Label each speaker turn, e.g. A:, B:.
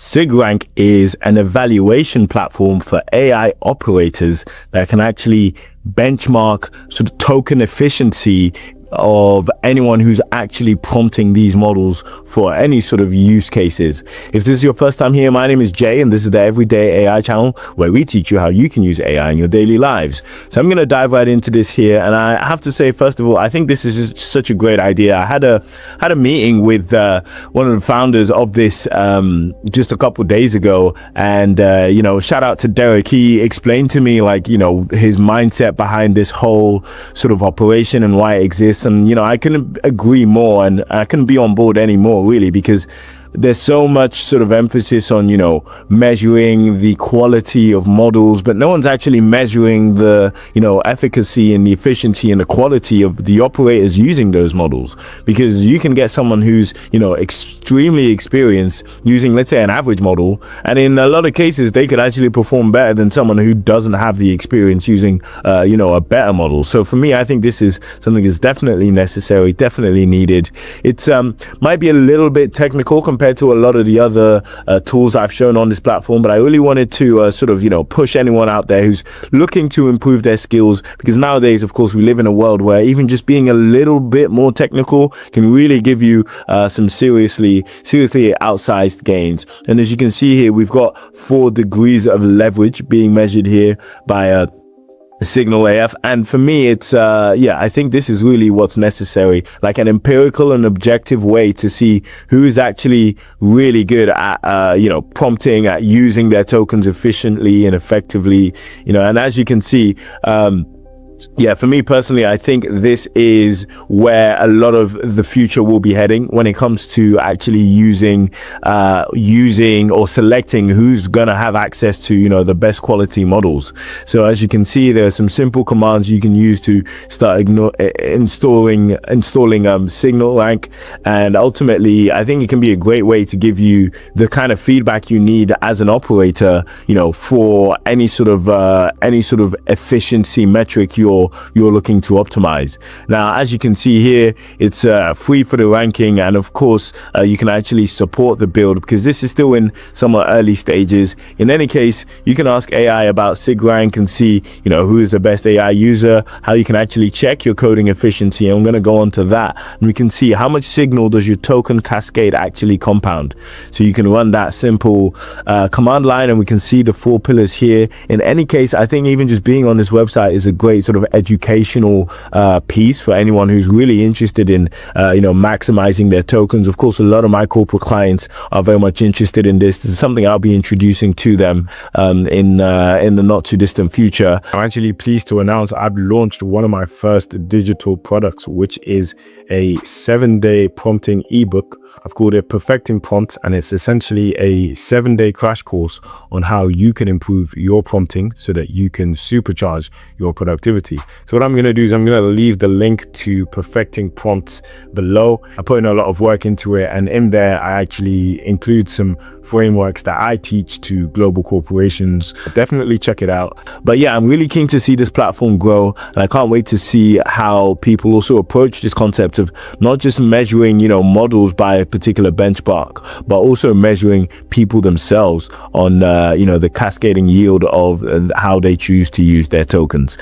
A: SigRank is an evaluation platform for AI operators that can actually benchmark sort of token efficiency of anyone who's actually prompting these models for any sort of use cases. If this is your first time here, my name is Jay, and this is the Everyday AI channel where we teach you how you can use AI in your daily lives. So I'm going to dive right into this here, and I have to say, first of all, I think this is just such a great idea. I had a meeting with one of the founders of this just a couple of days ago, and shout out to Derek. He explained to me his mindset behind this whole sort of operation and why it exists. And I couldn't agree more, and I couldn't be on board anymore, really, because there's so much sort of emphasis on measuring the quality of models, but no one's actually measuring the efficacy and the efficiency and the quality of the operators using those models. Because you can get someone who's extremely experienced using, let's say, an average model, and in a lot of cases they could actually perform better than someone who doesn't have the experience using a better model. So for me, I think this is something that's definitely necessary, definitely needed. It's might be a little bit technical compared to a lot of the other tools I've shown on this platform, but I really wanted to push anyone out there who's looking to improve their skills, because nowadays, of course, we live in a world where even just being a little bit more technical can really give you some seriously outsized gains. And as you can see here, we've got 4 degrees of leverage being measured here by Signal AF, and for me it's I think this is really what's necessary, like an empirical and objective way to see who's actually really good at prompting, at using their tokens efficiently and effectively, and as you can see, for me personally, I think this is where a lot of the future will be heading when it comes to actually using or selecting who's gonna have access to the best quality models. So as you can see, there are some simple commands you can use to start installing SigRank, and ultimately I think it can be a great way to give you the kind of feedback you need as an operator for any sort of efficiency metric you're looking to optimize. Now, as you can see here, it's free for the ranking, and of course you can actually support the build because this is still in somewhat early stages. In any case, you can ask AI about SigRank and see who is the best AI user, how you can actually check your coding efficiency, and I'm going to go on to that, and we can see how much signal does your token cascade actually compound. So you can run that simple command line, and we can see the 4 pillars here. In any case, I think even just being on this website is a great sort of educational piece for anyone who's really interested in maximizing their tokens. Of course, a lot of my corporate clients are very much interested in this. This is something I'll be introducing to them in the not too distant future.
B: I'm actually pleased to announce I've launched one of my first digital products, which is a 7-day prompting ebook. I've called it Perfecting Prompts, and it's essentially a 7-day crash course on how you can improve your prompting so that you can supercharge your productivity. So what I'm going to do is I'm going to leave the link to Perfecting Prompts below. I put in a lot of work into it, and in there I actually include some frameworks that I teach to global corporations. Definitely check it out.
A: But yeah, I'm really keen to see this platform grow, and I can't wait to see how people also approach this concept of not just measuring models by a particular benchmark, but also measuring people themselves on the cascading yield of how they choose to use their tokens.